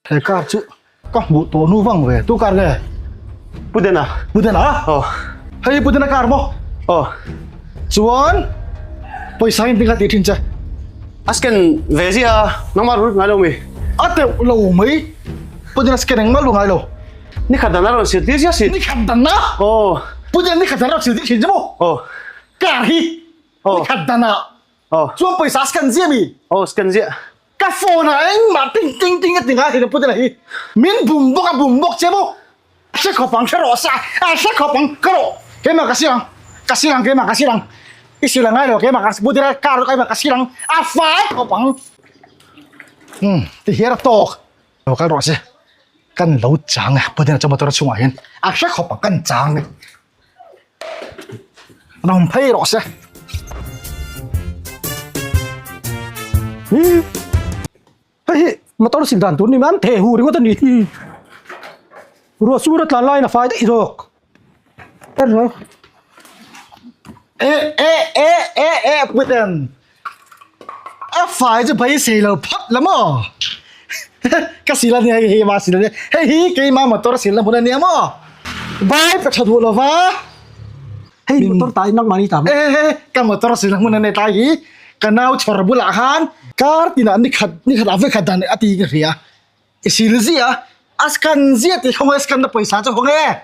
Thế cả chứ có một tổ nu văng về tu cả nghe Putin à? Hay Putin cả mo chuan paisa in tingkat tin cha Asken về gì à? Nó mà rút ngay đâu mi? ate lo mai Putin skeneng malu ngai lo Ni khát đàn nào xịt tí xịt. ni khadana Putin ni khadana chil tin mo cả hi ni khadana chuan paisa sken ziami Sken gì? ka phone na anh mà ting ting ting cái tiếng ai thì Putin này min bum bok chemo sẽ khó bằng sẽ rõ sa sẽ khó bằng cái đó cái mà cái silang cái mà cái silang isilang ngay rồi cái mà cái Putin cái rồi cái mà cái silang phải khó bằng thì hiện to rồi cái đó sẽ căn lâu trắng à Putin cho mà tôi chung hiện sẽ khó bằng căn trắng này nó không thấy rõ sẽ Hey, motor sindan tu ni man the hu ring ni. Ro surat la line fa de irok. Rồi. Putin phải chứ phải xì lờ phật lắm à cái xì lần này hi mà xì lần này hi cái mà tôi xì lần này mà bay phải thật vụ rồi va Hey, motor tai nak mani tam. cái mà tôi xì lần này tai hi cái nào chở bù lahan car thì nó ni khát ave khát đàn ati cái gì à xì lần gì à askan gì thì không askan được पैसा cho không nghe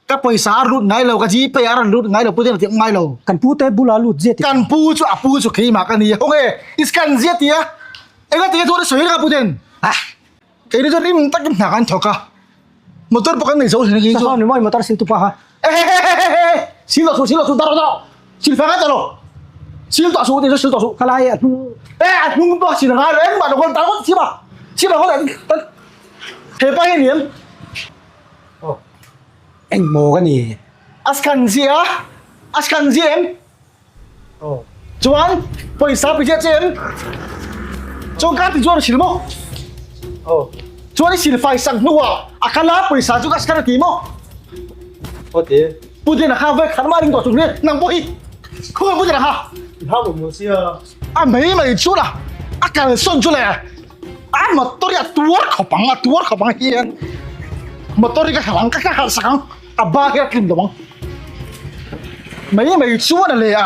cái पैसा rút ngay lâu cái gì bây giờ rút ngay lâu Putin thì ngay lâu Kan pu te bula lut jet. kan pu chu khi mà cái này không nghe iskan giết ya em cái tiếng thôi soi ra Putin cái đó đi mình tắt cái nào ăn thọc à motor pakai này xấu thì cái Sa ni moi motor sin tu pa ha. xin lỗi đó xin phép hết rồi xin tọa số thì xin tọa số Kalai at không tọa xin là ai em mà nó còn tao xin mà có thể thế bao nhiêu điểm anh mo ka ni. askan gì em Chuan पैसा bây giờ em cho cái thì cho nó xin mo cho nó xin phải sang nữa akala पैसा cho cái gì mo Putin là về khán mà đình tọa chúng này nằm bôi không phải Putin là ha mấy mày chú là akala son chú này mà tôi đi tuốt khó bằng hiền mà tôi đi cái hàng cái hàng sáng ba cái kim đồng mấy mày chú là